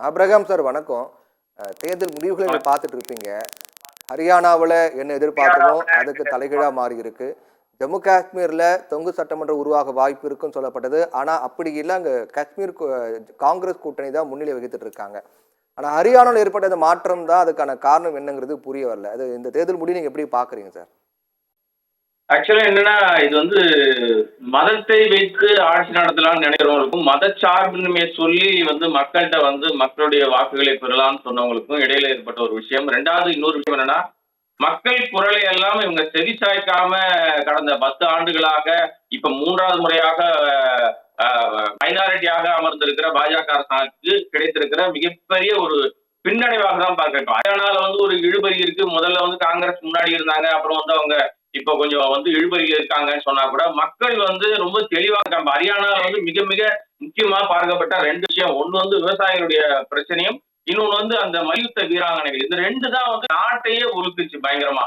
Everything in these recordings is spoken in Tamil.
அப்ரஹாம் சார் வணக்கம். தேர்தல் முடிவுகளை பார்த்துட்டு இருப்பீங்க. ஹரியானாவில் என்ன எதிர்பார்த்தமோ அதுக்கு தலைகீழாக மாறி இருக்கு. ஜம்மு காஷ்மீரில் தொங்கு சட்டமன்றம் உருவாக வாய்ப்பு இருக்குன்னு சொல்லப்பட்டது. ஆனால் அப்படி இல்லை, அங்கே காஷ்மீர் காங்கிரஸ் கூட்டணி தான் முன்னிலை வகித்துட்டு இருக்காங்க. ஆனால் ஹரியானாவில் ஏற்பட்ட இந்த மாற்றம் தான் அதுக்கான காரணம் என்னங்கிறது புரிய வரல. அது இந்த தேர்தல் முடிவு நீங்கள் எப்படி பார்க்குறீங்க சார்? ஆக்சுவலா என்னன்னா, இது மதத்தை வைத்து ஆட்சி நடத்தலாம்னு நினைக்கிறவங்களுக்கும், மதச்சார்பின்மையை சொல்லி மக்கள்கிட்ட மக்களுடைய வாக்குகளை பெறலாம்னு சொன்னவங்களுக்கும் இடையில ஏற்பட்ட ஒரு விஷயம். ரெண்டாவது இன்னொரு விஷயம் என்னன்னா, மக்கள் குரலை எல்லாம் இவங்க செவி சாய்க்காம கடந்த 10 ஆண்டுகளாக இப்ப 3வது முறையாக மைனாரிட்டியாக அமர்ந்திருக்கிற பாஜக அரசாங்கத்துக்கு கிடைத்திருக்கிற மிகப்பெரிய ஒரு பின்னடைவாக தான் பார்க்கிறோம். ஹரியானால ஒரு இழுபறி இருக்கு. முதல்ல காங்கிரஸ் முன்னாடி இருந்தாங்க. அப்புறம் அவங்க இப்ப கொஞ்சம் இழுபறியில் இருக்காங்கன்னு சொன்னா கூட மக்கள் ரொம்ப தெளிவா இருக்காங்க. ஹரியானால மிக மிக முக்கியமா பார்க்கப்பட்ட 2 விஷயம். ஒண்ணு விவசாயிகளுடைய பிரச்சனையும், இன்னொன்னு அந்த மல்யுத்த வீராங்கனைகள். இந்த 2 தான் நாட்டையே உருக்குச்சு பயங்கரமா.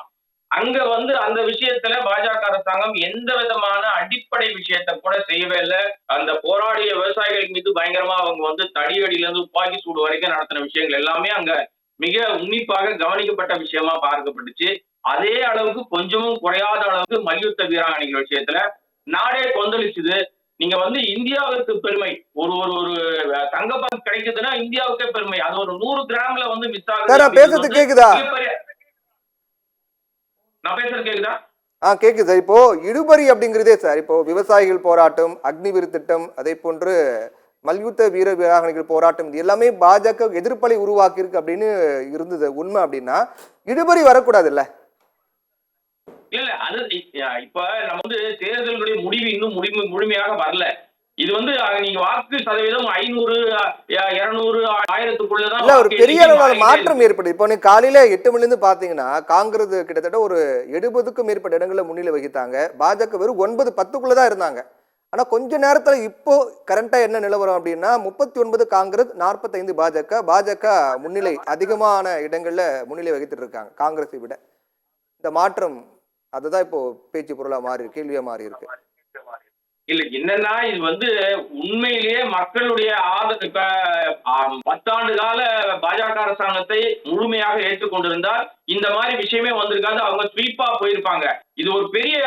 அங்க அந்த விஷயத்துல பாஜக அரசாங்கம் எந்த விதமான அடிப்படை விஷயத்த கூட செய்யவே இல்லை. அந்த போராடிய விவசாயிகள் மீது பயங்கரமா அவங்க தடியடியில இருந்து துப்பாக்கி சூடு வரைக்கும் நடத்தின விஷயங்கள் எல்லாமே அங்க மிக உன்னிப்பாக கவனிக்கப்பட்ட விஷயமா பார்க்கப்பட்டுச்சு. அதே அளவுக்கு கொஞ்சமும் குறையாத அளவுக்கு மல்யுத்த வீராங்கனைகள் விஷயத்துல நாடே கொந்தளிச்சுது. நீங்க இந்தியாவுக்கு பெருமை. ஒரு ஒரு ஒரு தங்கப்பதக்கம் கிடைக்குதுன்னா இந்தியாவுக்கே பெருமை. அது ஒரு 100 கிராம்ல மிஸ் ஆகுது. பேசுறது கேக்குதா? நான் பேசுறது கேக்குதா? கேக்குது சார். இப்போ இழுபறி அப்படிங்கிறதே சார், இப்போ விவசாயிகள் போராட்டம், அக்னிவீர் திட்டம், அதே போன்று மல்யுத்த வீராங்கனைகள் போராட்டம், இது எல்லாமே பாஜக எதிர்ப்பலை உருவாக்கி இருக்கு அப்படின்னு இருந்தது. உண்மை அப்படின்னா இழுபறி வரக்கூடாது இல்ல? இல்ல, அது இப்ப நம்ம தேர்தலுடைய முடிவு இன்னும் முழுமையாக வரல. இது நீங்க வாக்கு சதவீதம் 500, 200, 1000க்குள்ளதான். இல்ல, ஒரு பெரிய அளவான மாற்றம் ஏற்படுது. இப்போ நீங்க காலையில 8 மணில இருந்து பாத்தீங்கன்னா காங்கிரஸ் கிட்டத்தட்ட ஒரு 70க்கும் மேற்பட்ட இடங்களை முன்னிலை வகித்தாங்க. பாஜக வெறும் 9, 10க்குள்ளதான் இருந்தாங்க. ஆனா கொஞ்ச நேரத்துல இப்போ கரண்டா என்ன நிலவரம் அப்படின்னா 39 காங்கிரஸ், 45 பாஜக. பாஜக முன்னிலை, அதிகமான இடங்கள்ல முன்னிலை வகித்துட்டு இருக்காங்க காங்கிரஸை விட. இந்த மாற்றம் அதுதான் இப்போ பேச்சு பொருளா மாறி இருக்கு, கேள்வியா மாறி இருக்கு. இல்ல, என்னன்னா இது உண்மையிலேயே மக்களுடைய ஆதரவு. இப்ப 10 ஆண்டு கால பாஜக அரசாங்கத்தை முழுமையாக ஏற்றுக்கொண்டிருந்தால் இந்த மாதிரி விஷயமே வந்திருக்காது. அவங்க ஸ்வீப்பா போயிருப்பாங்க. இது ஒரு பெரிய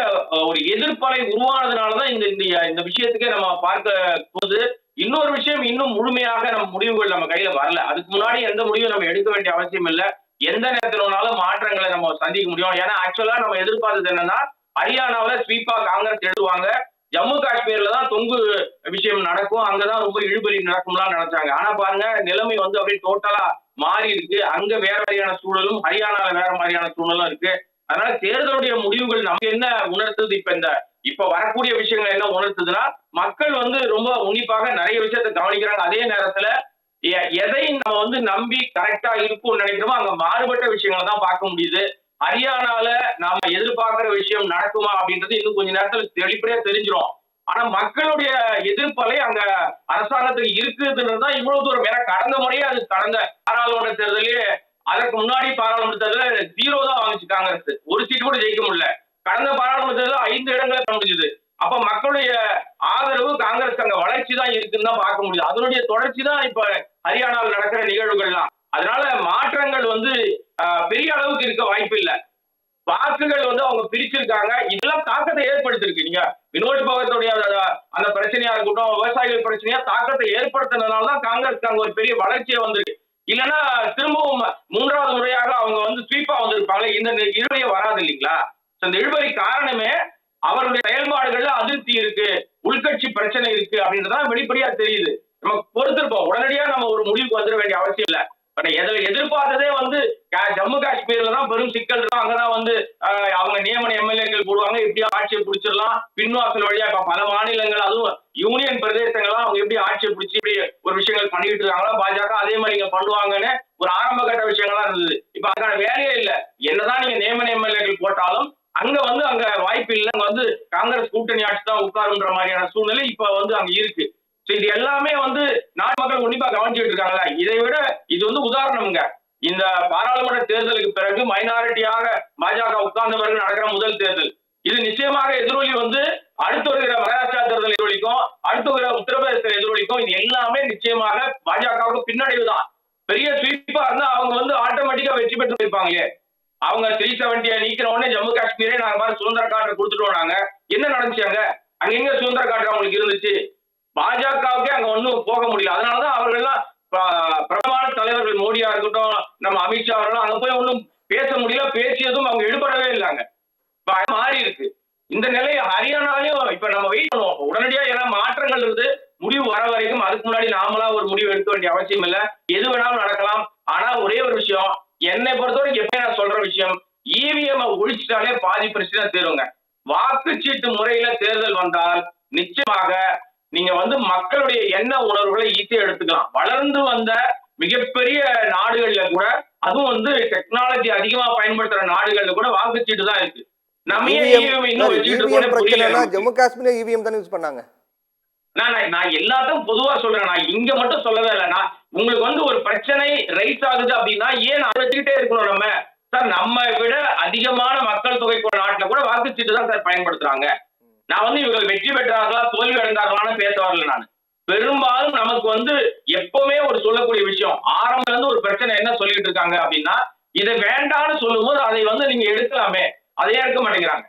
ஒரு எதிர்ப்பலை உருவானதுனாலதான் இந்த விஷயத்துக்கே நம்ம பார்க்க போது. இன்னொரு விஷயம், இன்னும் முழுமையாக நம்ம முடிவுகள் நம்ம கையில வரல. அதுக்கு முன்னாடி எந்த முடிவும் நம்ம எடுக்க வேண்டிய அவசியம் இல்லை. எந்த நேரத்தினாலும் மாற்றங்களை நம்ம சந்திக்க முடியும். ஏன்னா ஆக்சுவலா நம்ம எதிர்பார்த்தது என்னன்னா, ஹரியானாவில் ஸ்வீப்பா காங்கிரஸ் எழுதுவாங்க, ஜம்மு காஷ்மீர்ல தான் தொங்கு விஷயம் நடக்கும், அங்கதான் ரொம்ப இழுபறி நடக்கும்லாம் நினைச்சாங்க. ஆனா பாருங்க, நிலைமை அப்படியே டோட்டலா மாறி இருக்கு. அங்க வேற மாதிரியான சூழலும், ஹரியானால வேற மாதிரியான சூழலும் இருக்கு. அதனால தேர்தலுடைய முடிவுகள் நமக்கு என்ன உணர்த்துது? இப்ப வரக்கூடிய விஷயங்கள் என்ன உணர்த்துதுன்னா, மக்கள் ரொம்ப உன்னிப்பாக நிறைய விஷயத்தை கவனிக்கிறாங்க. அதே நேரத்துல எதை நம்ம நம்பி கரெக்டா இருக்கும்னு நினைக்கிறோமோ அங்க மாறுபட்ட விஷயங்களை தான் பார்க்க முடியுது. ஹரியானால நாம எதிர்பார்க்கிற விஷயம் நடக்குமா அப்படின்றது இன்னும் கொஞ்ச நேரத்துல வெளிப்படையா தெரிஞ்சிடும். ஆனா மக்களுடைய எதிர்ப்பலை அங்க அரசாங்கத்துக்கு இருக்குதுன்றதுதான் இவ்வளவு தூரம். ஏன்னா கடந்த முறையே அது கடந்த பாராளுமன்ற தேர்தலே, அதற்கு முன்னாடி பாராளுமன்ற தேர்தல 0 தான் வாங்கிச்சு காங்கிரஸ். ஒரு சீட் கூட ஜெயிக்க முடியல. கடந்த பாராளுமன்ற தேர்தல் 5 இடங்களை முடிஞ்சது. அப்ப மக்களுடைய ஆதரவு காங்கிரஸ் அங்க வளர்ச்சி தான் இருக்குன்னு தான் பார்க்க முடியுது. அதனுடைய தொடர்ச்சி தான் இப்ப ஹரியானாவில் நடக்கிற நிகழ்வுகள்லாம். அதனால மாற்றங்கள் பெரிய அளவுக்கு இருக்க வாய்ப்பு இல்லை. வாக்குகள் அவங்க பிரிச்சிருக்காங்க. இதெல்லாம் தாக்கத்தை ஏற்படுத்திருக்கு. நீங்க வினோத் பகத்துடைய அந்த பிரச்சனையா இருக்கட்டும், விவசாயிகள் பிரச்சனையா தாக்கத்தை ஏற்படுத்தினதுனாலதான் காங்கிரஸ் அங்க ஒரு பெரிய வளர்ச்சியை வந்திருக்கு. இல்லைன்னா திரும்பவும் 3வது முறையாக அவங்க ஸ்வீப்பா வந்திருப்பாங்க. இந்த இழுபறியே வராது இல்லைங்களா? இந்த இழுபறி காரணமே அவருடைய செயல்பாடுகள்ல அதிருப்தி இருக்கு, உள்கட்சி பிரச்சனை இருக்கு அப்படின்றதான் வெளிப்படையா தெரியுது. நம்ம பொறுத்திருப்போம். உடனடியா நம்ம ஒரு முடிவுக்கு வந்துட வேண்டிய அவசியம் இல்லை. எதிர்பார்த்ததே ஜம்மு காஷ்மீர்ல தான் பெரும் சிக்கல் இருக்கும். அங்கதான் அவங்க நியமன எம்எல்ஏக்கள் போடுவாங்க, எப்படியா ஆட்சியை பிடிச்சிடலாம் பின்வாசல் வழியா. இப்ப பல மாநிலங்கள், அதுவும் யூனியன் பிரதேசங்கள்லாம் அவங்க எப்படி ஆட்சியை பிடிச்சி இப்படி ஒரு விஷயங்கள் பண்ணிட்டு இருக்காங்களா பாஜக, அதே மாதிரி இங்க பண்ணுவாங்கன்னு ஒரு ஆரம்ப கட்ட விஷயங்கள்லாம் இருந்தது. இப்ப அதுக்கான வேலையே இல்லை. என்னதான் நீங்க நியமன எம்எல்ஏக்கள் போட்டாலும் அங்க அங்க வாய்ப்பு இல்லை. அங்க காங்கிரஸ் கூட்டணி ஆட்சி தான் உட்காருன்ற மாதிரியான சூழ்நிலை இப்ப அங்க இருக்கு. இது எல்லாமே நாட்டு மக்கள் உன்னிப்பா கவனிச்சுட்டு இருக்காங்களா? இதை விட இது உதாரணம்ங்க. இந்த பாராளுமன்ற தேர்தலுக்கு பிறகு மைனாரிட்டியாக பாஜக உட்கார்ந்த பிறகு நடக்கிற முதல் தேர்தல். இது நிச்சயமாக எதிரொலி அடுத்து வருகிற மகாராஷ்டிரா தேர்தல் எதிரொலிக்கும், அடுத்து வருகிற உத்தரப்பிரதேச எதிரொலிக்கும். இது எல்லாமே நிச்சயமாக பாஜகவுக்கு பின்னடைவு தான். பெரிய ஸ்வீப்பா இருந்தா அவங்க வந்து ஆட்டோமேட்டிக்கா வெற்றி பெற்று போயிருப்பாங்க. அவங்க 370 நீக்கிற உடனே ஜம்மு காஷ்மீரே நாங்க மாதிரி சுதந்திர காற்று கொடுத்துட்டோம். நாங்க என்ன நடந்துச்சு அங்க எங்க சுதந்திர காற்று அவங்களுக்கு இருந்துச்சு? பாஜகவுக்கே அங்க ஒன்றும் போக முடியல. அதனாலதான் அவர்கள்லாம் பிரதம தலைவர்கள் மோடியா இருக்கட்டும், நம்ம அமித்ஷா அவர்களும் அங்க போய் ஒன்றும் பேச முடியல. பேசியதும் அவங்க எடுபடவே இல்லைங்க. மாறி இருக்கு இந்த நிலை. ஹரியானாலையும் இப்ப நம்ம வெயிட் பண்ணுவோம். உடனடியா ஏன்னா மாற்றங்கள் இருந்து முடிவு வர வரைக்கும் அதுக்கு முன்னாடி நாமளா ஒரு முடிவு எடுக்க வேண்டிய அவசியம் இல்ல. எது வேணாலும் நடக்கலாம். ஆனா ஒரே ஒரு விஷயம், என்னை பொறுத்தவரைக்கும் எப்ப நான் சொல்ற விஷயம், இவிஎம் ஒழிச்சிட்டாலே பாதி பிரச்சனை தீருங்க. வாக்குச்சீட்டு முறையில தேர்தல் வந்தால் நிச்சயமாக நீங்க வந்து மக்களுடைய எண்ண உணர்வுகளை ஈஸியா எடுத்துக்கலாம். வளர்ந்து வந்த மிகப்பெரிய நாடுகள்ல கூட, அதுவும் வந்து டெக்னாலஜி அதிகமா பயன்படுத்துற நாடுகள்ல கூட வாக்குச்சீட்டு தான் இருக்கு. நம்ம இவிஎம் பிரச்சனைனா ஜம்மு காஷ்மீர்ல இவிஎம் தானே யூஸ் பண்ணாங்க. நான் எல்லாத்தையும் பொதுவா சொல்றேன். நான் இங்க மட்டும் சொல்லவே இல்லை. நான் உங்களுக்கு வந்து ஒரு பிரச்சனை ரைஸ் ஆகுது அப்படின்னா ஏன் அதை வச்சுக்கிட்டே இருக்கணும் நம்ம? சார் நம்ம விட அதிகமான மக்கள் தொகை கொண்ட நாட்டுல கூட வாக்குச்சீட்டு தான் சார் பயன்படுத்துறாங்க. நான் வந்து இவர்கள் வெற்றி பெற்றார்களா தோல்வி அடைந்தார்களான்னு பேச வரல. நான் பெரும்பாலும் நமக்கு வந்து எப்பவுமே ஒரு சொல்லக்கூடிய விஷயம், ஆரம்பத்துல இருந்து ஒரு பிரச்சனை என்ன சொல்லிட்டு இருக்காங்க அப்படின்னா, இதை வேண்டாம்னு சொல்லும் போது அதை வந்து நீங்க எடுக்கலாமே, அதையே எடுக்க மாட்டேங்கிறாங்க.